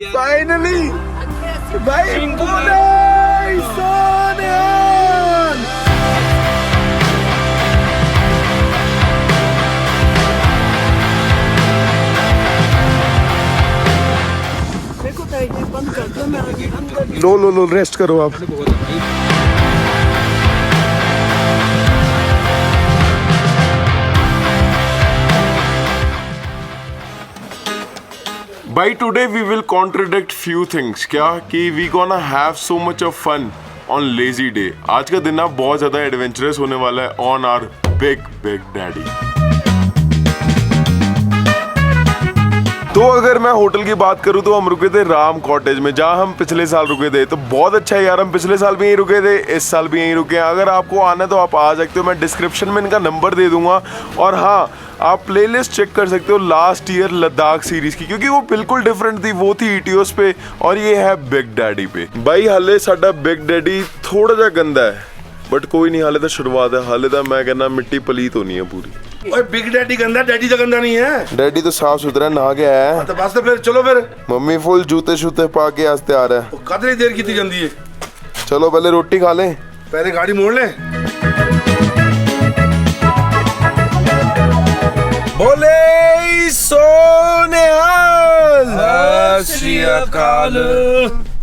Finally भाई पुणे सोनियान लो rest करो आप। By today we will contradict few things क्या कि we gonna have so much of fun on lazy day। आज का दिन ना बहुत ज़्यादा एडवेंचरस होने वाला है on our big daddy। तो अगर मैं होटल की बात करूँ तो हम रुके थे राम कॉटेज में, जहाँ हम पिछले साल रुके थे। तो बहुत अच्छा है यार, हम पिछले साल भी यहीं रुके थे, इस साल भी यहीं रुके हैं। अगर आपको आना है तो आप आ सकते हो, मैं डिस्क्रिप्शन में इनका नंबर दे दूंगा। और हाँ, आप प्लेलिस्ट चेक कर सकते हो लास्ट ईयर लद्दाख सीरीज की, क्योंकि वो बिल्कुल डिफरेंट थी। वो थी ईटीओस पे और ये है बिग डैडी पे। भाई हाले साडा बिग डैडी थोड़ा जा गंदा है, बट कोई नहीं, हाले तो शुरुआत है। हाले तो मैं कहना मिट्टी पलीत होनी है पूरी। ओए बिग डैडी गंदा, डैडी तो गंदा नहीं है। डैडी तो साफ सुथरा नहा के आया है। तो बस तो फिर चलो फिर। मम्मी फुल जूते शूते पा के आज तैयार है। कितनी देर की जाती है? चलो पहले रोटी खा लें, पहले गाड़ी मोड़ लें। बोले सोनिहाल सत श्री अकाल।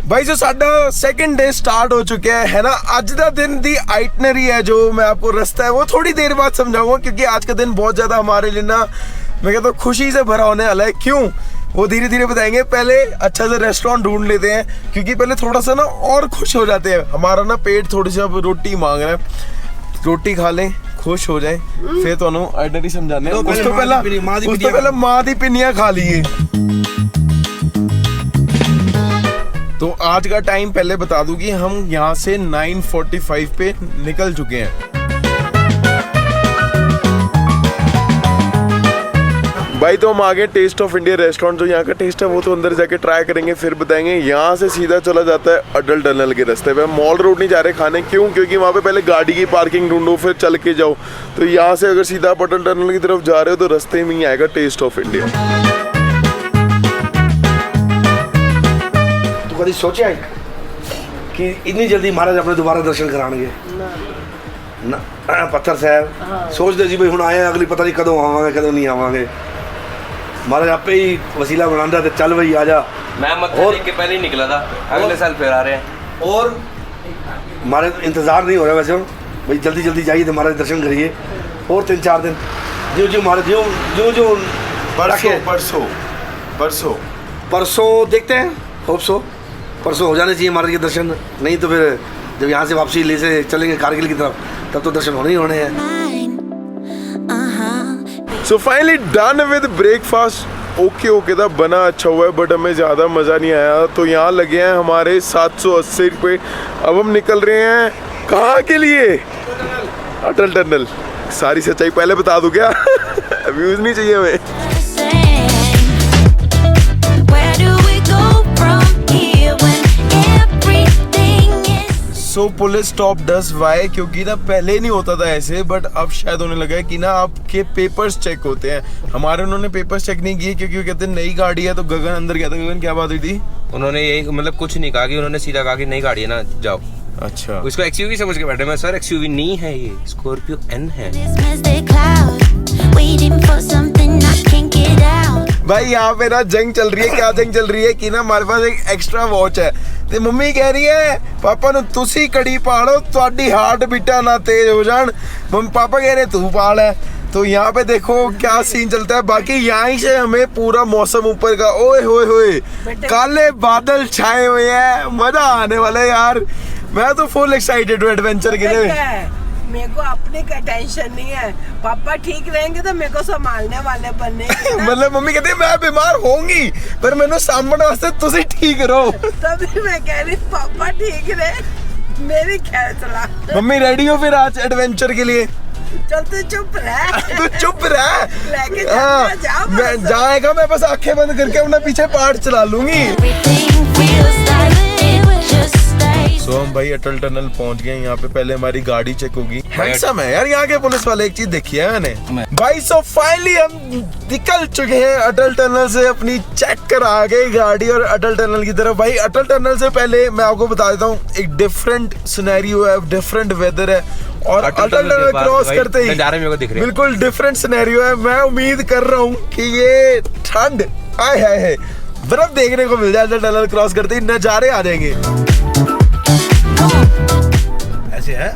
भाई जो साडा सेकंड डे स्टार्ट हो चुका है ना। आज का दिन दी आइटनरी है, जो मैं आपको रास्ता है वो थोड़ी देर बाद समझाऊंगा, क्योंकि आज का दिन बहुत ज्यादा हमारे लिए ना, मैं कहता हूँ खुशी से भरा होने वाला है। क्यों, वो धीरे धीरे बताएंगे। पहले अच्छा सा रेस्टोरेंट ढूंढ लेते हैं, क्योंकि पहले थोड़ा सा ना और खुश हो जाते हैं। हमारा ना पेट थोड़ी सी अब रोटी मांग रहा है, रोटी खा लें, खुश हो जाए, फिर तो आइटनरी समझाने। उस तो पहले माँ दी पिनिया खा लिए। तो आज का टाइम पहले बता दूं कि हम यहाँ से 9:45 पे निकल चुके हैं। भाई तो हम आगे टेस्ट ऑफ इंडिया रेस्टोरेंट, जो यहाँ का टेस्ट है वो तो अंदर जाके ट्राई करेंगे, फिर बताएंगे। यहाँ से सीधा चला जाता है अटल टनल के रास्ते पे। मॉल रोड नहीं जा रहे खाने, क्यों? क्योंकि वहाँ पे पहले गाड़ी की पार्किंग ढूंढो, फिर चल के जाओ। तो यहाँ से अगर सीधा आप अटल टनल की तरफ जा रहे हो तो रास्ते में ही आएगा टेस्ट ऑफ इंडिया। कभी सोचा कि इतनी जल्दी महाराज अपने दोबारा दर्शन कराएंगे ना? पत्थर साहब सोचते जी भाई हुण आए, अगली पता नहीं कदों आवांगे कदों नहीं आवांगे। महाराज आपे ही वसीला बनाता तो चल भाई आजा। मैं मत्था टेक के पहले ही निकला था, अगले साल फिर आ रहे हैं। और हमारे इंतज़ार नहीं हो रहा वैसे भाई, जल्दी जल्दी जाइए तो हमारे दर्शन करिए। और 3-4 दिन जो हमारे जो परसों देखते हैं, होप सो परसों हो जाने चाहिए हमारे ये दर्शन। नहीं तो फिर जब यहाँ से वापसी ले से चलेंगे कारगिल की तरफ, तब तो दर्शन होने ही होने हैं। So finally done with breakfast. Okay था, बना अच्छा हुआ है, बट हमें ज़्यादा मज़ा नहीं आया। तो यहाँ लगे हैं हमारे 780 रुपये। अब हम निकल रहे हैं कहाँ के लिए? अटल टनल। सारी सच्चाई पहले बता दूँ क्या? व्यूज़ नहीं चाहिए हमें। सो पुलिस स्टॉप डस वाई, क्योंकि ना पहले नहीं होता था ऐसे, बट अब शायद होने लगा है कि ना आपके पेपर्स चेक होते हैं। हमारे उन्होंने पेपर्स चेक नहीं किए, क्योंकि वो कहते हैं नई गाड़ी है। तो गगन अंदर गया था। गगन क्या बात हुई थी? उन्होंने यही मतलब कुछ नहीं कहा, कि उन्होंने सीधा कहा कि नई गाड़ी है ना, जाओ। अच्छा, उसको एक्सयूवी समझ के बैठे। मैं सर एक्सयूवी नहीं है, ये स्कॉर्पियो एन है। भाई यहाँ पे ना जंग चल रही है। क्या जंग चल रही है कि ना हमारे पास एक एक्स्ट्रा वॉच है, तो मम्मी कह रही है पापा ने तुसी कड़ी पालो, ਤੁਹਾਡੀ हार्ट बीटा ना तेज हो जान। पापा कह रहे तू पाल है। तो यहाँ पे देखो क्या सीन चलता है। बाकी यहाँ से हमें पूरा मौसम ऊपर का, ओए होए होए, काले बादल छाए हुए हैं, मजा आने वाला है यार। मैं तो फुल एक्साइटेड हूँ एडवेंचर के लिए। मेरे को अपने का टेंशन नहीं है, पापा ठीक रहेंगे तो मेरे को संभालने वाले बनने। मतलब मम्मी कहती है मैं बीमार होंगी, पर मैंने सामने वास्ते तुसी ठीक रहो। तभी मैं कह रही पापा ठीक रहे, मेरी खैर चला। मम्मी रेडी हो फिर आज एडवेंचर के लिए? चल तू चुप रह। तू चुप रह। लेके जा, मैं जाएगा, मैं बस आंखें बंद करके अपना पीछे पार्ट चला लूंगी। just सो हम भाई अटल टनल पहुंच गए। यहाँ पे पहले हमारी गाड़ी चेक होगी। हैंडसम है यार यहाँ के पुलिस वाले। एक चीज देखी है मैंने भाई। सो फाइनली हम निकल चुके हैं अटल टनल से, अपनी चेक करा के गाड़ी और अटल टनल की तरफ। भाई अटल टनल से पहले मैं आपको बता देता हूँ, एक डिफरेंट सिनेरियो है, डिफरेंट वेदर है, और अटल टनल क्रॉस करते ही बिल्कुल डिफरेंट सिनेरियो है। मैं उम्मीद कर रहा हूँ कि ये ठंड आए है बर्फ देखने को मिल जाए। अटल टनल क्रॉस करते ही नजारे आ जाएंगे। ऐसे है,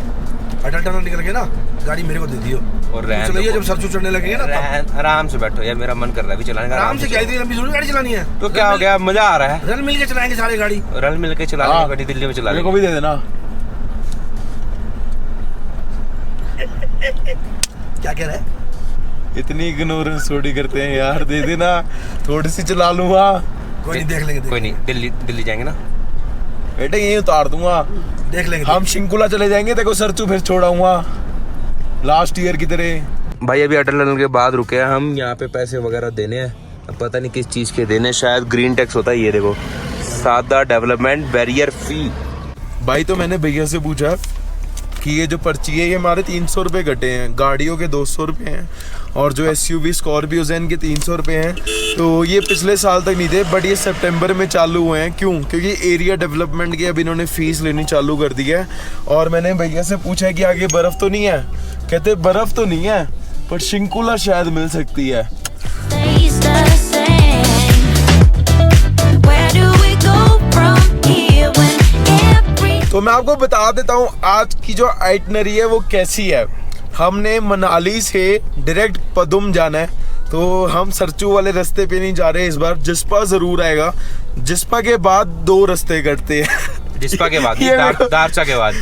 अटल टनल निकल के ना गाड़ी मेरे को दे दियो और चलाइए। जब सरसों चढ़ने लगेंगे ना आराम से बैठो यार, मेरा मन कर रहा है भी चलाने का। आराम से क्या इतनी लंबी जरूरी गाड़ी चलानी है? तो क्या हो गया, मजा आ रहा है। रल मिल के चलाएंगे सारी गाड़ी, रल मिल के चलाने गाड़ी दिल्ली में चला मेरे को भी दे देना। क्या कह रहा है? इतनी इग्नोरेंस थोड़ी करते हैं यार, दे देना थोड़ी सी चला लूंगा। कोई नहीं, देख लेंगे। कोई नहीं, दिल्ली जाएंगे ना बेटे, यही उतार दूंगा, देख लेंगे। हम शिंकुला चले जाएंगे, देखो सरचू फिर छोड़ाऊंगा लास्ट ईयर की तरह। भाई अभी अटल टनल के बाद रुके हैं हम, यहाँ पे पैसे वगैरह देने हैं, अब पता नहीं किस चीज़ के देने, शायद ग्रीन टैक्स होता है। ये देखो, सादा डेवलपमेंट बैरियर फी। भाई तो मैंने भैया से पूछा कि ये जो पर्ची है ये हमारे 300 रुपये कटे हैं, गाड़ियों के 200 रुपये हैं, और जो SUV स्कॉर्पियोज हैं इनके 300 रुपये हैं। तो ये पिछले साल तक नहीं थे, बट ये सितंबर में चालू हुए हैं। क्यों? क्योंकि एरिया डेवलपमेंट की अब इन्होंने फीस लेनी चालू कर दी है। और मैंने भैया से पूछा है कि आगे बर्फ़ तो नहीं है? कहते बर्फ़ तो नहीं है, पर शिंकुला शायद मिल सकती है। तो मैं आपको बता देता हूँ आज की जो आइटनरी है वो कैसी है। हमने मनाली से डायरेक्ट पदुम जाना है, तो हम सरचू वाले रास्ते पे नहीं जा रहे इस बार, जिस्पा जरूर आएगा। जिस्पा के बाद 2 रास्ते कटते हैं। जिस्पा के बाद दारचा के बाद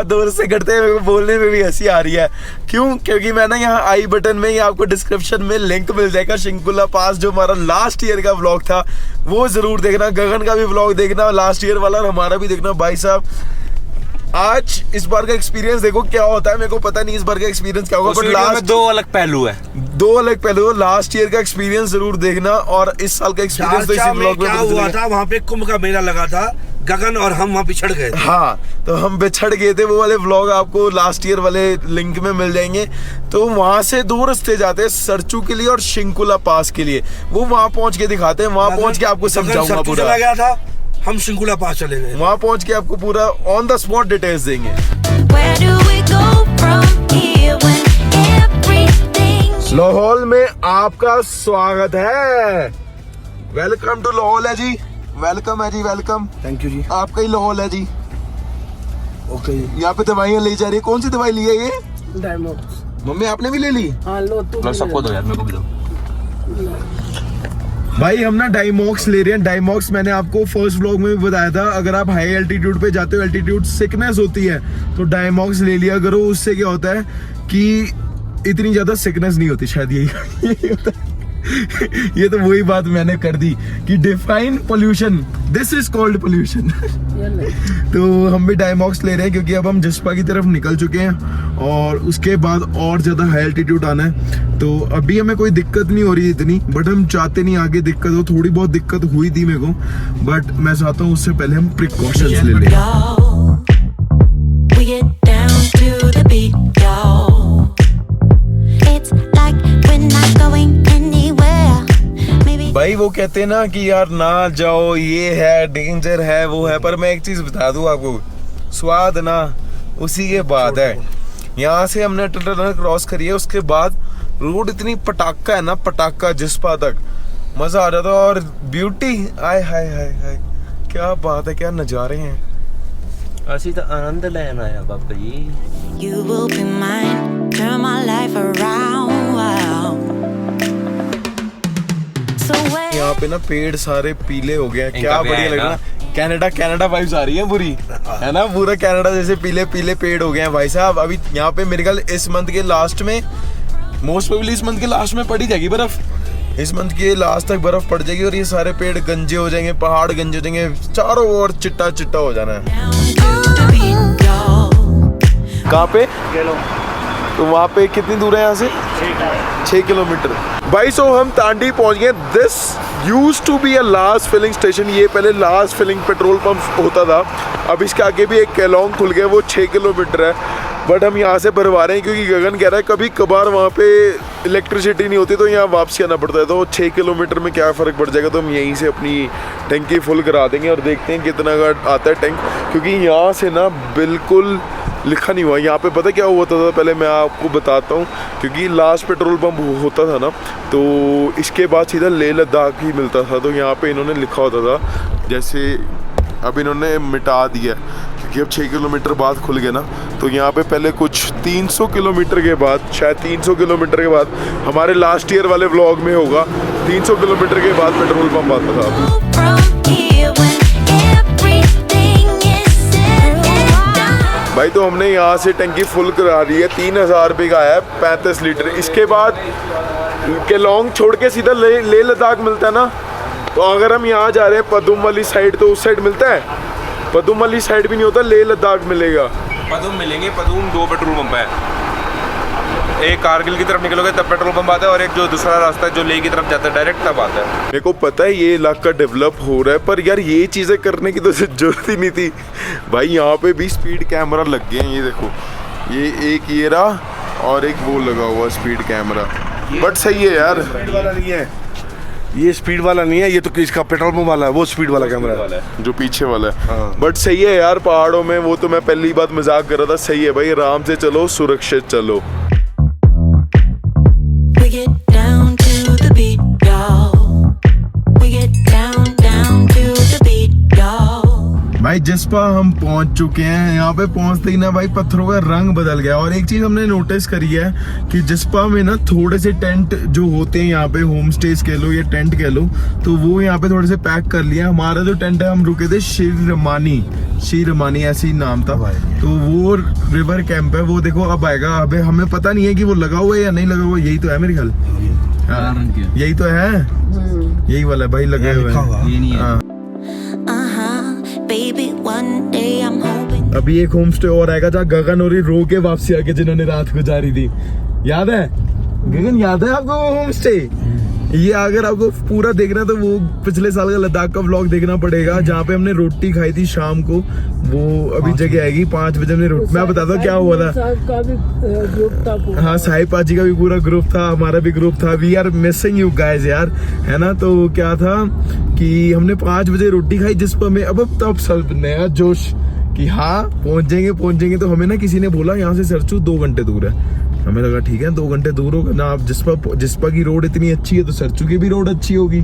2 रास्ते कटते हैं। मेरे को बोलने में भी हंसी आ रही है। क्यों? क्योंकि मैं ना यहाँ आई बटन में या आपको डिस्क्रिप्शन में लिंक मिल जाएगा शिंकुला पास, जो हमारा लास्ट ईयर का व्लॉग था वो जरूर देखना। गगन का भी व्लॉग देखना लास्ट ईयर वाला, और हमारा भी देखना। भाई साहब आज इस बार का एक्सपीरियंस देखो क्या होता है। मेरे को पता नहीं इस बार का एक्सपीरियंस क्या होगा, बट लास्ट 2 अलग पहलू है। 2 अलग पहलू। लास्ट ईयर का एक्सपीरियंस जरूर देखना, और इस साल का एक्सपीरियंस तो इसी व्लॉग में क्या हुआ था। वहाँ पे कुंभ का मेला लगा था, गगन और हम वहाँ बिछड़ गए थे। हाँ, तो हम बिछड़ गए थे। वो वाले व्लॉग आपको लास्ट ईयर वाले लिंक में मिल जाएंगे। तो वहाँ से 2 रास्ते जाते हैं, सरचू के लिए और शिंकुला पास के लिए। वो वहाँ पहुँच के दिखाते हैं, वहाँ पहुँच के आपको समझाऊंगा पूरा। चला गया था, हम शिंकुला पास चले गए, वहाँ पहुँच के आपको पूरा ऑन द स्पॉट डिटेल्स देंगे। लाहौल में आपका स्वागत है। वेलकम टू लाहौल है जी, वेलकम है जी, वेलकम। थैंक यू जी। आपका ही लाहौल है जी। ओके जी। यहाँ पे दवाइयाँ ली जा रही है। कौन सी दवाई ली है ये? डायमॉक्स। मम्मी आपने भी ले ली? हाँ लो, तू सबको दो यार, मेरे को भी दो। भाई हम ना डाइमॉक्स ले रहे हैं। डाइमॉक्स मैंने आपको फर्स्ट व्लॉग में भी बताया था, अगर आप हाई एल्टीट्यूड पे जाते हो, एल्टीट्यूड सिकनेस होती है, तो डाइमॉक्स ले लिया करो। उससे क्या होता है कि इतनी ज्यादा सिकनेस नहीं होती, शायद यही होता है। ये तो वही बात मैंने कर दी कि define pollution, this is called pollution. तो हम भी डाइमॉक्स ले रहे हैं क्योंकि अब हम जिस्पा की तरफ निकल चुके हैं और उसके बाद और ज्यादा हाई एल्टीट्यूड आना है। तो अभी हमें कोई दिक्कत नहीं हो रही इतनी, बट हम चाहते नहीं आगे दिक्कत हो। थोड़ी बहुत दिक्कत हुई थी मेरे को, बट मैं चाहता हूँ उससे पहले हम प्रिकॉशंस ले लें। भाई वो कहते हैं ना कि यार ना जाओ, ये है डेंजर है, वो है, पर मैं एक चीज बता दूं आपको, स्वाद ना उसी के बाद है। यहाँ से हमने अटल टनल क्रॉस करी है, उसके बाद रोड इतनी पटाखा है ना, पटाखा जिस्पा तक मजा आ जाता है। और ब्यूटी, आय हाय हाय हाय, क्या बात है, क्या नजारे हैं। ਅਸੀਂ ਤਾਂ आनंद ਲੈਣ ਆਇਆ Baba ji. You will be mine, turn my life around. So when यहाँ पे ना पेड़ सारे पीले हो गए हैं, क्या इनका बढ़िया भी लग है रहा है। कनाडा वाइब्स आ रही है पूरी, है ना, पूरा कनाडा जैसे पीले पीले पेड़ हो गए हैं भाई साहब। अभी यहाँ पे मेरे ख्याल इस मंथ के लास्ट में, मोस्ट प्रोबेबली इस मंथ के लास्ट में पड़ी जाएगी बर्फ। इस मंथ के लास्ट तक बर्फ पड़ जाएगी और ये सारे पेड़ गंजे हो जाएंगे, पहाड़ गंजे हो जाएंगे, चारों ओर चिट्टा चिट्टा हो जाना है। कहाँ पे? तो वहाँ पे कितनी दूर है यहाँ से? 6 किलोमीटर। भाई सो हम तांडी पहुँच गए। This used to be a last filling station. ये पहले लास्ट फिलिंग पेट्रोल पंप होता था। अब इसके आगे भी एक केलोंग खुल गया, वो 6 किलोमीटर है। बट हम यहाँ से भरवा रहे हैं क्योंकि गगन कह रहा है कभी कभार वहाँ पे इलेक्ट्रिसिटी नहीं होती तो यहाँ वापसी आना पड़ता है, तो 6 किलोमीटर में क्या फ़र्क पड़ जाएगा, तो हम यहीं से अपनी टंकी फुल करा देंगे और देखते हैं कितना का आता है टैंक। क्योंकि यहाँ से ना बिल्कुल लिखा नहीं हुआ, यहाँ पे पता क्या हुआ था, पहले मैं आपको बताता हूँ। क्योंकि लास्ट पेट्रोल पंप होता था ना, तो इसके बाद सीधा लेह लद्दाख ही मिलता था, तो यहाँ पे इन्होंने लिखा होता था, जैसे अब इन्होंने मिटा दिया क्योंकि अब 6 किलोमीटर बाद खुल गया ना, तो यहाँ पे पहले कुछ 300 किलोमीटर के बाद, शायद 300 किलोमीटर के बाद, हमारे लास्ट ईयर वाले व्लॉग में होगा, 300 किलोमीटर के बाद पेट्रोल पंप आता था। From here when everything is said and done. भाई तो हमने यहाँ से टंकी फुल करा दी है, 3000 रुपये का आया है 35 लीटर। इसके बाद केलोंग छोड़ के सीधा लेह लद्दाख मिलता है ना, तो अगर हम यहाँ जा रहे हैं पदुम वाली साइड तो उस साइड मिलता है, पदुम वाली साइड भी नहीं होता, लेह लद्दाख मिलेगा। पदूम मिलेंगे, पदूम 2 पेट्रोल पंप है, एक कारगिल की तरफ निकलोगे तब पेट्रोल पंप आता है और एक जो दूसरा रास्ता है जो लेह की तरफ जाता है डायरेक्ट तब आता है। मेरे को पता है ये इलाका डेवलप हो रहा है, पर यार ये चीज़ें करने की तो जरूरत ही नहीं थी भाई। यहाँ पे भी स्पीड कैमरा लग गए हैं, ये देखो, ये एक ये रहा और एक वो लगा हुआ स्पीड कैमरा, बट सही है यार। स्पीड वाला नहीं है ये, स्पीड वाला नहीं है ये, तो इसका पेट्रोल पंप वाला है, वो स्पीड वाला कैमरा है जो पीछे वाला है। हाँ। बट सही है यार पहाड़ों में, वो तो मैं पहली बात मजाक कर रहा था, सही है भाई, आराम से चलो, सुरक्षित चलो। We get down to the beat, y'all. We get down, down to the beat, y'all. भाई जिस्पा हम पहुंच चुके हैं, यहाँ पे पहुंचते ही ना भाई पत्थरों का रंग बदल गया। और एक चीज हमने नोटिस करी है कि जिस्पा में ना थोड़े से टेंट जो होते हैं यहाँ पे, होम स्टेज कह लो या टेंट कह लो, तो वो यहाँ पे थोड़े से पैक कर लिया। हमारा जो टेंट है, हम रुके थे शीरमानी ऐसे ही नाम था, तो वो रिवर कैंप है, वो देखो अब आएगा। अब हमें पता नहीं है कि वो लगा हुआ है या नहीं लगा हुआ, यही तो है मेरे ख्याल, यही तो है, यही वाला भाई लगे हुए हैं। Baby, one day I'm hoping. अभी एक होम स्टे और आएगा जहाँ गगन और रो के वापसी आके जिन्होंने रात गुजारी थी, याद है गगन, याद है आपको वो होम स्टे? ये अगर आपको पूरा देखना तो वो पिछले साल का लद्दाख का व्लॉग देखना पड़ेगा, जहाँ पे हमने रोटी खाई थी शाम को। वो अभी जगह आएगी 5 बजे हमने रोटी, मैं बताता हूँ क्या हुआ था। हाँ, साहिब पाजी का भी पूरा ग्रुप था, हमारा भी ग्रुप था। We are missing you guys यार, है ना। तो क्या था कि हमने 5 बजे रोटी खाई, जिस पर हमें अब तब सब नया जोश कि हाँ पहुंच जाएंगे। तो हमें ना किसी ने बोला यहाँ से सरचू 2 घंटे दूर है। हमें लगा ठीक है 2 घंटे दूर होगा ना, अब जिस्पा की रोड इतनी अच्छी है तो सरचू की भी रोड अच्छी होगी।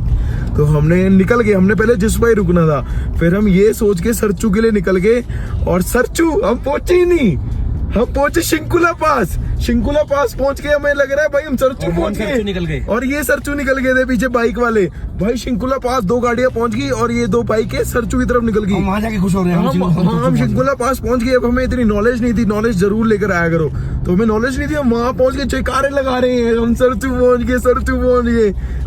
तो हमने निकल गए, हमने पहले जिस्पा ही रुकना था, फिर हम ये सोच के सरचू के लिए निकल गए। और सरचू हम पहुंचे ही नहीं, हम पहुंचे शिंकुला पास पहुंच के हमें लग रहा है भाई हम सरचू पहुंच गए, और ये सरचू निकल गए थे पीछे बाइक वाले। भाई शिंकुला पास 2 गाड़ियां पहुंच गई और ये 2 बाइकें सरचू की तरफ निकल गई। वहां जाके खुश हो रहे हैं हम शिंकुला पास पहुंच गए। अब हमें इतनी नॉलेज नहीं थी, नॉलेज जरूर लेकर आया करो, तो हमें नॉलेज नहीं थी। हम वहां पहुंच के जयकारे लगा रहे हैं, हम सरचू पहुंच गए।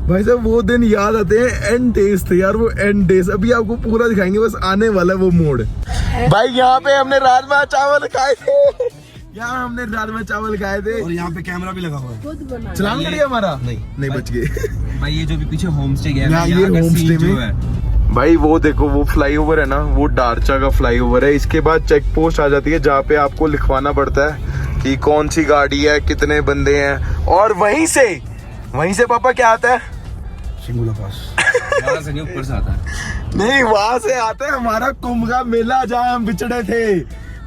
भाई साहब वो दिन याद आते हैं, एंड डेज थे यार वो, एंड डेज। अभी आपको पूरा दिखाएंगे, बस आने वाला है वो मोड़। भाई यहाँ पे हमने राजमा चावल खाए थे, और यहाँ पे कैमरा भी लगा हुआ है। चलान कर दिया हमारा, नहीं बच गए। भाई ये जो भी पीछे होम स्टे गया ये होम स्टे में भाई वो देखो वो फ्लाईओवर है ना, वो डारचा का फ्लाईओवर है। इसके बाद चेक पोस्ट आ जाती है जहाँ पे आपको लिखवाना पड़ता है कि कौन सी गाड़ी है, कितने बंदे हैं। और वहीं से पापा क्या आता है, शिंकुला पास से नहीं ऊपर से आता है। नहीं वहां से आता है हमारा कुंभ का मेला जहाँ हम बिछड़े थे।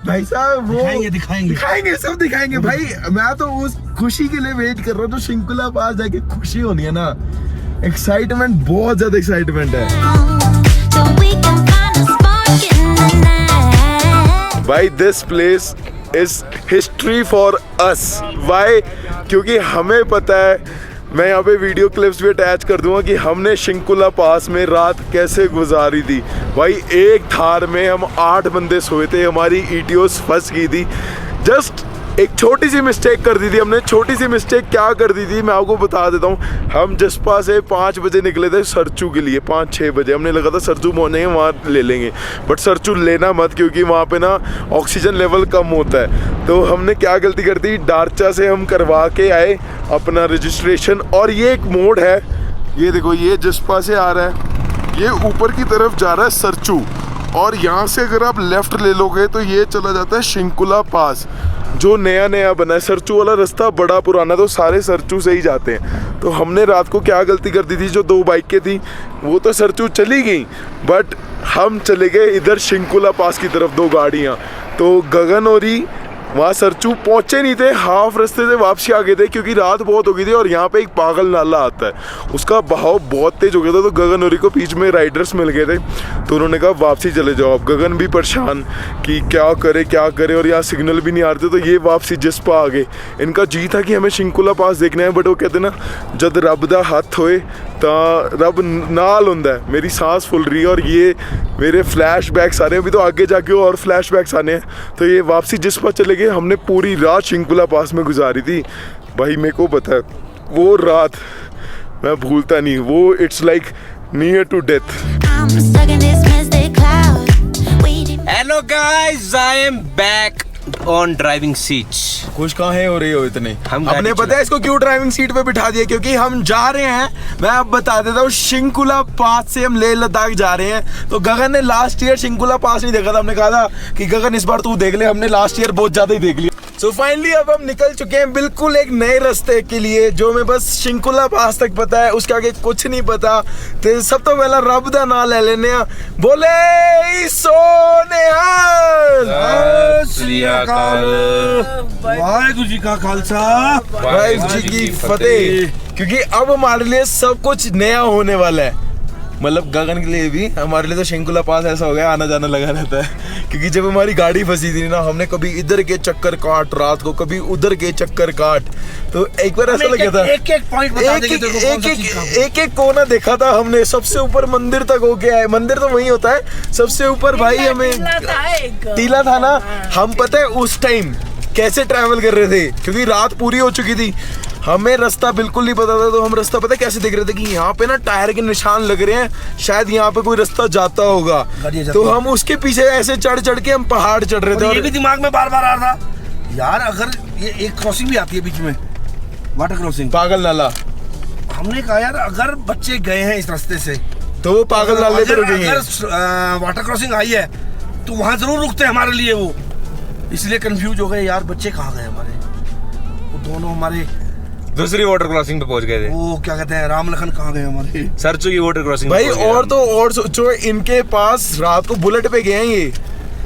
भाई साहब वो दिखाएंगे सब दिखाएंगे भाई। मैं तो उस खुशी के लिए वेट कर रहा हूँ, तो शिंकुला पास जाके खुशी होनी है ना, एक्साइटमेंट, बहुत ज्यादा एक्साइटमेंट है So we can find a spark in the night. भाई। This place is history for us. Why? क्योंकि हमें पता है, मैं यहाँ पे वीडियो क्लिप्स भी अटैच कर दूंगा कि हमने शिंकुला पास में रात कैसे गुजारी थी। भाई एक थार में हम 8 बंदे सोए थे, हमारी ईटीओस फंस गई थी। जस्ट एक छोटी सी मिस्टेक कर दी थी हमने। छोटी सी मिस्टेक क्या कर दी थी मैं आपको बता देता हूँ। हम जिस्पा से 5 बजे निकले थे सरचू के लिए, 5-6 बजे हमने लगा था सरचू पहुँचेंगे, वहाँ ले लेंगे। बट सरचू लेना मत, क्योंकि वहाँ पे ना ऑक्सीजन लेवल कम होता है। तो हमने क्या गलती कर दी, डारचा से हम करवा के आए अपना रजिस्ट्रेशन। और ये एक मोड़ है, ये देखो, ये जिस्पा से आ रहा है, ये ऊपर की तरफ जा रहा है सरचू, और यहाँ से अगर आप लेफ्ट ले लोगे तो ये चला जाता है शिंकुला पास। जो नया नया बना है। सरचू वाला रास्ता बड़ा पुराना, तो सारे सरचू से ही जाते हैं। तो हमने रात को क्या गलती कर दी थी, जो 2 बाइकें थी वो तो सरचू चली गई, बट हम चले गए इधर शिंकुला पास की तरफ 2 गाड़ियाँ। तो गगन और ही वहाँ सरचू पहुँचे नहीं थे, हाफ रास्ते से वापसी आ गए थे क्योंकि रात बहुत हो गई थी। और यहाँ पे एक पागल नाला आता है, उसका बहाव बहुत तेज हो गया था। तो गगन और को बीच में राइडर्स मिल गए थे, तो उन्होंने कहा वापसी चले जाओ। अब गगन भी परेशान कि क्या करे, और यहाँ सिग्नल भी नहीं आ रहे थे। तो ये वापसी जिस्पा आ गए। इनका जी था कि हमें शिंकुला पास देखना है, बट वो कहते ना जब रब दा हथ होए तो रब नाल हुंदा है। मेरी सांस फुल रही है और ये मेरे फ्लैशबैक्स आ रहे हैं, अभी तो आगे जाके और फ्लैशबैक्स आने हैं। तो ये वापसी जिस्पा चले गए। हमने पूरी रात शिंकुला पास में गुजारी थी। भाई मेरे को पता है वो रात मैं भूलता नहीं, वो it's like near to death. I'm stuck in this misty cloud, waiting. Hello guys, I am back on driving seat. खुश कहाँ हो रही हो इतने? हम गाड़ी हमने पता है इसको क्यों ड्राइविंग सीट पे बिठा दिया, क्योंकि हम जा रहे हैं, मैं अब बता देता हूँ, शिंकुला पास से हम लेह लद्दाख जा रहे हैं। तो गगन ने लास्ट ईयर शिंकुला पास नहीं देखा था, हमने कहा था कि गगन इस बार तू देख ले, हमने लास्ट ईयर बहुत ज्यादा ही देख लिया। सो फाइनली अब हम निकल चुके हैं बिल्कुल एक नए रास्ते के लिए, जो मैं बस शिंकुला पास तक पता है, उसके आगे कुछ नहीं पता। तो सब तो पहला रब दा नाम ले लेने, बोले सोनिहाल वाहेगुरु जी का खालसा, वाहिगुरु जी की फतेह। क्योंकि अब हमारे लिए सब कुछ नया होने वाला है, मतलब गगन के लिए भी, हमारे लिए तो शिंकुला पास ऐसा हो गया आना जाना लगा रहता है। क्योंकि जब हमारी गाड़ी फंसी थी ना, हमने कभी इधर के चक्कर काट रात को, कभी उधर के चक्कर काट। तो एक बार ऐसा लगा था, एक पॉइंट बता देंगे तेरे को, कौन सा चीज़ कहाँ एक कोना देखा था हमने, सबसे ऊपर मंदिर तक हो गया है। मंदिर तो वही होता है सबसे ऊपर भाई। हमें टीला था ना, हम पता है उस टाइम कैसे ट्रैवल कर रहे थे, क्योंकि रात पूरी हो चुकी थी, हमें रास्ता बिल्कुल नहीं पता था। तो हम रास्ता पता कैसे देख रहे थे कि यहाँ पे ना टायर के निशान लग रहे हैं, शायद यहाँ पे कोई रास्ता जाता होगा। तो हम उसके पीछे ऐसे चढ़ के हम पहाड़ चढ़ रहे थे। और ये और भी दिमाग में बार बार आ रहा था यार, अगर ये एक क्रॉसिंग भी आती है बीच में, वाटर क्रॉसिंग, पागल नाला, हमने कहा यार अगर बच्चे गए हैं इस रास्ते से तो वो पागल नाले पे रुकेंगे। अगर वाटर क्रॉसिंग आई है तो वहां जरूर रुकते हैं हमारे लिए वो, इसलिए कंफ्यूज हो गए यार, बच्चे कहाँ गए हमारे। वो दोनों हमारे दूसरी वाटर क्रॉसिंग पे पहुंच गए थे। वो क्या कहते हैं, राम लखन कहाँ गए हमारे। सरचू की वाटर क्रॉसिंग भाई और तो और सोचो, इनके पास रात को बुलेट पे गए हैं ये,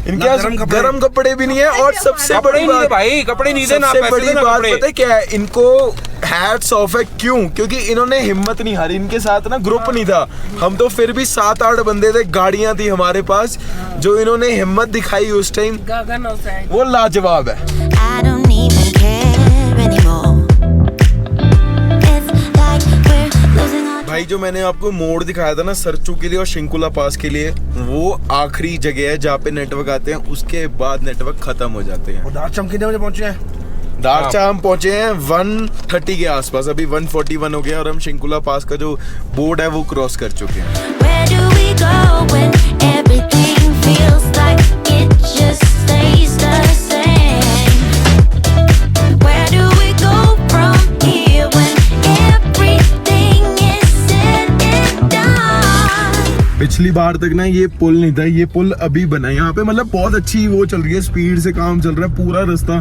इनके पास गर्म कपड़े भी नहीं है। और सबसे बड़ी बात भाई, कपड़े नहीं देना, सबसे बड़ी बात पता है क्या है, इनको हैट्स ऑफ है। क्यों? क्योंकि इन्होंने हिम्मत नहीं हारी, इनके साथ ना ग्रुप नहीं था, हम तो फिर भी 7-8 बंदे थे, गाड़ियां थी हमारे पास, जो इन्होंने हिम्मत दिखाई उस टाइम, वो लाजवाब है। I don't even care anymore. It's like we're losing our भाई जो मैंने आपको मोड़ दिखाया था ना सरचू के लिए और शिंकुला पास के लिए, वो आखिरी जगह है जहाँ पे नेटवर्क आते हैं, उसके बाद नेटवर्क खत्म हो जाते हैं। और दारचम कितने बजे पहुंचे हैं? दारचा हम पहुंचे हैं 1:30 के आसपास, अभी 1:41 हो गया और हम शिंकुला पास का जो बोर्ड है वो क्रॉस कर चुके हैं। Where do we go when everything feels like it just stays the same? Where do we go from here when everything is said and done? पिछली बार तक ना ये पुल नहीं था, ये पुल अभी बना है यहाँ पे, मतलब बहुत अच्छी वो चल रही है, स्पीड से काम चल रहा है, पूरा रास्ता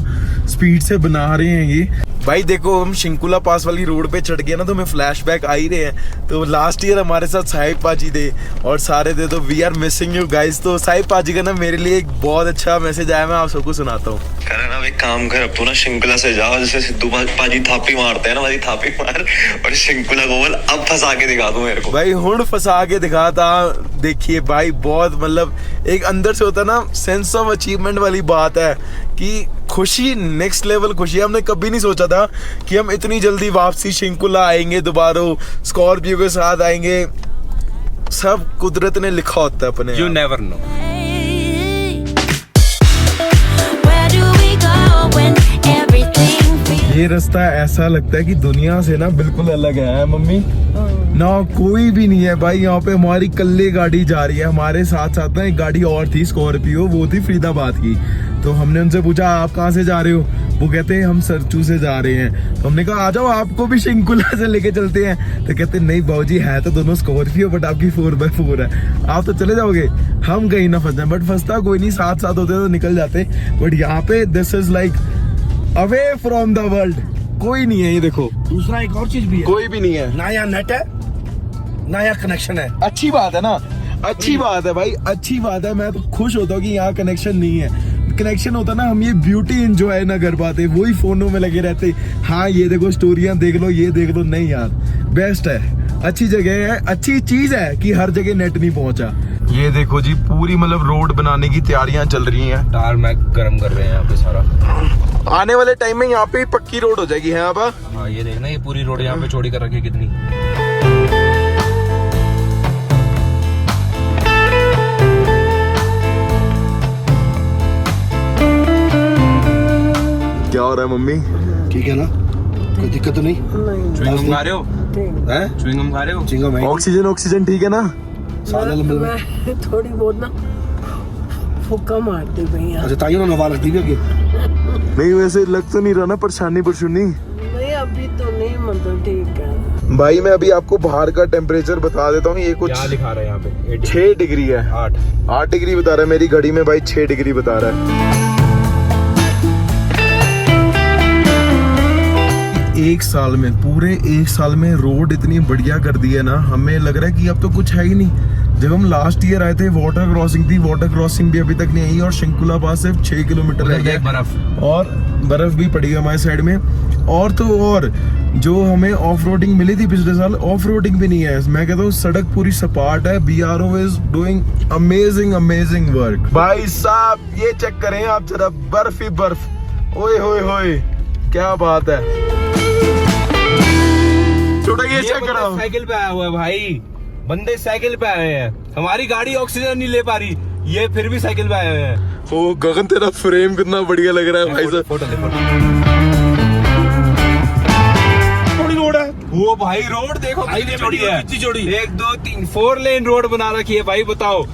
स्पीड से बना रहे हैं ये। भाई देखो हम शिंकुला पास वाली रोड पे चढ़ गए ना, तो हमें फ्लैशबैक आ ही रहे हैं। तो लास्ट ईयर हमारे साथ साहिब पाजी थे और सारे थे, तो we are missing you guys. तो साहिब पाजी का ना मेरे लिए एक बहुत अच्छा मैसेज आया, मैं आप सबको सुनाता हूँ। करण अब एक काम कर, अब तू ना शिंकुला से जा, जैसे सिद्धू पाजी थापी मारते हैं ना, वाली थापी मार, और शिंकुला को बोल अब फंसा के दिखा दूं मेरे को। भाई हुड फंसा के दिखा था। देखिए भाई बहुत मतलब एक अंदर से होता ना सेंस ऑफ अचीवमेंट वाली बात है कि खुशी नेक्स्ट लेवल खुशी। हमने कभी नहीं सोचा था कि हम इतनी जल्दी वापसी शिंकुला आएंगे, दोबारा स्कॉर्पियो के साथ आएंगे। सब कुदरत ने लिखा होता है अपने। You never know. Where do we go when everything feels ये रास्ता ऐसा लगता है कि दुनिया से ना बिल्कुल अलग है मम्मी, ना कोई भी नहीं है भाई। यहाँ पे हमारी कल्ले गाड़ी जा रही है, हमारे साथ साथ ना एक गाड़ी और थी स्कॉर्पियो, वो थी फरीदाबाद की। तो हमने उनसे पूछा आप कहाँ से जा रहे हो, वो कहते हैं हम सरचू से जा रहे हैं। तो हमने कहा आ जाओ आपको भी शिंकुला से लेके चलते हैं। तो कहते नहीं बाबूजी है तो दोनों स्कॉर्पियो, बट आपकी 4x4 है, आप तो चले जाओगे, हम कहीं ना फंस जाए। बट फंसता कोई नहीं, साथ साथ होते तो निकल जाते। बट यहाँ पे this is like away from the world. कोई नहीं है, ये देखो दूसरा एक और चीज भी है, कोई भी नहीं है। ना यहाँ नेट है ना यहाँ कनेक्शन है। अच्छी बात है ना, अच्छी बात है भाई, अच्छी बात है। मैं तो खुश होता हूँ कि यहाँ कनेक्शन नहीं है। कनेक्शन होता ना, हम ये ब्यूटी एंजॉय ना कर पाते, वही फोनों में लगे रहते। हाँ ये देखो स्टोरियां देख लो, ये देख लो। नहीं यार, बेस्ट है, अच्छी जगह है, अच्छी चीज है कि हर जगह नेट नहीं पहुंचा। ये देखो जी, पूरी मतलब रोड बनाने की तैयारियां चल रही हैं। टार मैक गर्म कर रहे हैं यहाँ पे सारा। आने वाले टाइम में यहाँ पे पक्की रोड हो जाएगी है। अब हाँ ये देखना, ये पूरी रोड यहाँ पे चौड़ी कर रखी है कितनी। क्या हो रहा है मम्मी? ठीक है ना, कोई दिक्कत तो नहीं? च्युइंगम खा रहे हो? हैं? च्युइंगम खा रहे हो? चिंगम है। ऑक्सीजन ऑक्सीजन ठीक है ना? मैं थोड़ी बहुत ना फुक्का मारती पई अच्छा ताइयों ने नवा रख दी क्या? नहीं वैसे लग तो नहीं रहा ना परेशानी परशुनी। नहीं अभी तो नहीं, मतलब ठीक है। भाई मैं अभी आपको बाहर का टेम्परेचर बता देता हूँ। ये कुछ क्या लिखा रहा है यहाँ पे? 6 डिग्री है। 8 डिग्री बता रहा है मेरी घड़ी में भाई, 6 डिग्री बता रहा है। एक साल में, पूरे 1 साल में रोड इतनी बढ़िया कर दी है ना, हमें लग रहा है कि अब तो कुछ है ही नहीं। जब हम लास्ट ईयर आए थे, वाटर क्रॉसिंग थी, वाटर क्रॉसिंग भी अभी तक नहीं आई और शिंकुला पास सिर्फ 6 किलोमीटर रह गया बर्फ, और बर्फ भी पड़ी है हमारे साइड में। और तो और जो हमें ऑफ रोडिंग मिली थी पिछले साल, ऑफ रोडिंग भी नहीं है। मैं कहता हूँ सड़क पूरी सपाट है। BRO is doing amazing amazing work. भाई साहब ये चेक करें आप जरा, बर्फ ही बर्फ। ओए होए होए, क्या बात है। छोटा ये चेक करो, साइकिल पे आया हुआ है भाई, बंदे साइकिल पे आए हैं। हमारी गाड़ी ऑक्सीजन नहीं ले पा रही, ये फिर भी साइकिल पे आए हुए हैं। ओ गगन तेरा फ्रेम कितना बढ़िया लग रहा है भाई साहब। फोटो ले, फोटो। थोड़ी रोड है वो भाई, रोड देखो कितनी चौड़ी है। कितनी चौड़ी? 1 2 3 4 लेन रोड बना रखी है भाई, बताओ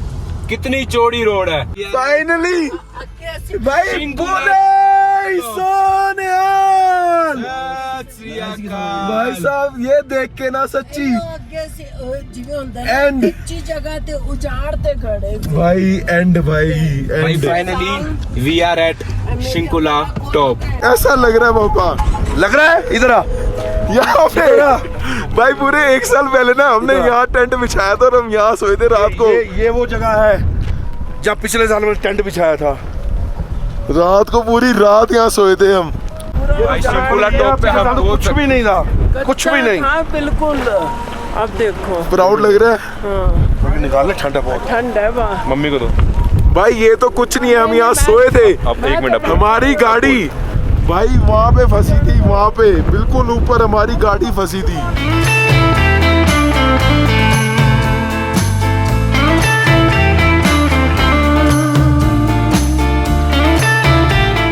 कितनी चौड़ी रोड है। फाइनली भाई शिंकुला। बोले सोनियाल। भाई साहब ये देख के ना सच्ची End. अच्छी जगह ते उजाड़ ते खड़े भाई एंड भाई भाई and. Finally we are at Shinkula top. ऐसा लग रहा है पापा, लग रहा है इधर आ। यहाँ पे भाई पूरे 1 साल पहले ना हमने यहाँ टेंट बिछाया था और हम यहाँ सोए थे रात को। ये वो जगह है जब पिछले साल में टेंट बिछाया था। रात को पूरी रात यहाँ सोए थे हम। भाई शिंकुला टॉप पे हम कुछ भी नहीं था, कुछ भी नहीं। हाँ बिल्कुल। अब देखो प्राउड लग रहा है। निकालने ठंड है बहुत। ठंड है वहाँ। मम्मी को दो भाई ये तो कुछ नहीं है, हम यहाँ सोए थे। अब 1 मिनट। हमारी गाड़ी भाई वहाँ पे फंसी थी, वहाँ पे बिल्कुल ऊपर हमारी गाड़ी फंसी थी।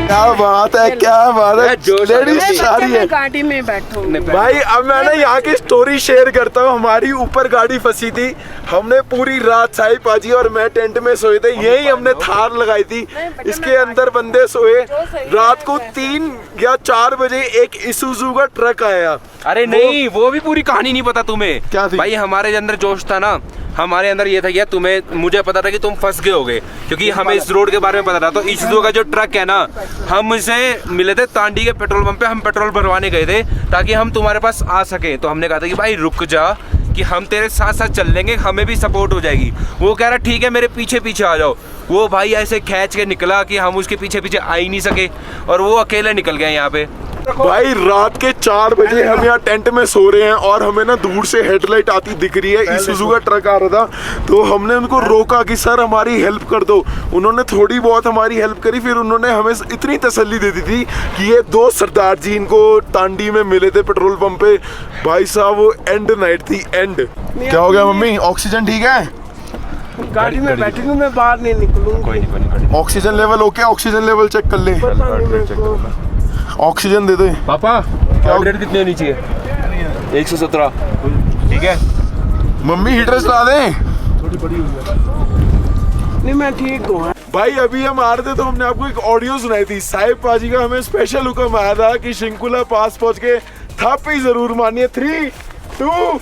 क्या बात है, क्या बात है। जोश आ गया। लेडीज सारी है गाड़ी में बैठूंगी। भाई। अब मैं ना यहाँ की स्टोरी शेयर करता हूँ। हमारी ऊपर गाड़ी फंसी थी, हमने पूरी रात साई पाजी और मैं टेंट में सोए थे। यही हमने थार लगाई थी, इसके अंदर बंदे सोए। रात को 3 या 4 बजे एक इसूजू का ट्रक आया। अरे नहीं, वो भी पूरी कहानी नहीं पता तुम्हें। क्या थी? भाई हमारे अंदर जोश था ना, हमारे अंदर ये था कि तुम्हें, मुझे पता था कि तुम फंस गए होगे, क्योंकि हमें इस रोड के बारे में पता था। तो इसूजू का जो ट्रक है ना, हम इसे मिले थे तांडी के पेट्रोल पंप पे, हम पेट्रोल भरवाने गए थे ताकि हम तुम्हारे पास आ सके। तो हमने कहा था कि भाई रुक जा, कि हम तेरे साथ साथ चल लेंगे, हमें भी सपोर्ट हो जाएगी। वो कह रहा ठीक है मेरे पीछे पीछे आ जाओ। वो भाई ऐसे खींच के निकला कि हम उसके पीछे पीछे आ ही नहीं सके और वो अकेले निकल गए यहाँ पे। भाई रात के 4 बजे हम यहाँ टेंट में सो रहे हैं और हमें ना दूर से हेडलाइट आती दिख रही है, इसूजू का ट्रक आ रहा था। तो हमने उनको रोका कि सर हमारी हेल्प कर दो। उन्होंने थोड़ी बहुत हमारी हेल्प करी, फिर उन्होंने हमें इतनी तसल्ली दे दी थी कि ये 2 सरदार जी इनको तांडी में मिले थे पेट्रोल पंप पे। भाई साहब वो एंड नाइट थी, एंड। क्या हो गया मम्मी, ऑक्सीजन ठीक है? गाड़ी में बैठूंगी, मैं बाहर नहीं निकलूंगी। कोई नहीं। Oxygen level okay, oxygen level check कर ले। पता नहीं मेरे को। ऑक्सीजन दे दे। पापा हार्ट रेट कितनी होनी चाहिए? 117। ठीक है मम्मी हीटर चला दे। नहीं मैं ठीक हूँ। भाई अभी हम आ रहे थे तो हमने आपको एक ऑडियो सुनाई थी। साहिब पाजी का हमें स्पेशल हुक्म आया था कि शिंकुला पास पहुंच के थापी जरूर मानिए। 3 2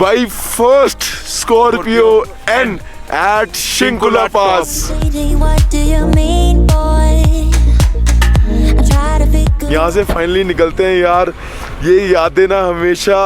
भाई first Scorpio N at Shinkula pass. What do you mean, boy? यहाँ से फाइनली निकलते हैं यार। ये यादें ना हमेशा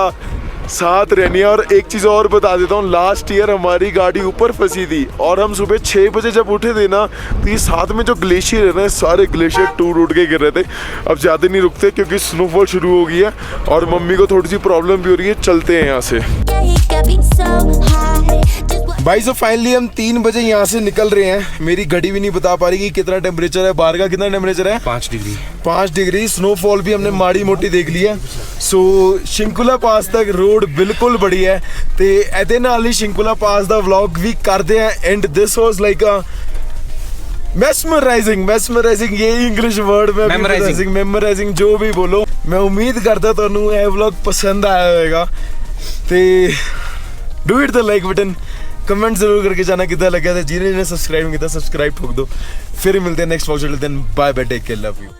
साथ रहनी है। और एक चीज़ और बता देता हूँ, लास्ट ईयर हमारी गाड़ी ऊपर फंसी थी और हम सुबह 6 बजे जब उठे थे ना, तो ये साथ में जो ग्लेशियर है ना, सारे ग्लेशियर टूट के गिर रहे थे। अब ज़्यादा नहीं रुकते क्योंकि स्नोफॉल शुरू हो गई है और मम्मी को थोड़ी सी प्रॉब्लम भी हो रही है। चलते हैं यहाँ से। Yeah, you got me so high. Just what भाई, फाइनली हम 3 बजे यहाँ से निकल रहे हैं। मेरी घड़ी भी नहीं बता पा रही कि कितना टेम्परेचर है बाहर का। कितना टेम्परेचर है? 5 डिग्री। 5 डिग्री। स्नोफॉल भी हमने माड़ी मोटी देख ली है। सो शिंकुला पास तक रोड बिल्कुल बढ़िया है। ते ਇਹਦੇ ਨਾਲ ਹੀ शिंकुला पास ਦਾ ਵਲੌਗ ਵੀ ਕਰਦੇ ਆ। And this was like a mesmerizing ये इंग्लिश वर्ड में मेमोराइजिंग जो भी बोलो। मैं उम्मीद करता ਤੁਹਾਨੂੰ ਇਹ ਵਲੌਗ पसंद आया होगा। ਤੇ do it the like button, comment जरूर करके जाना कितना लगा था। जिन्हें सब्सक्राइब किया सब्सक्राइब ठोक दो। फिर मिलते हैं next vlog. Bye bye, take care, love you.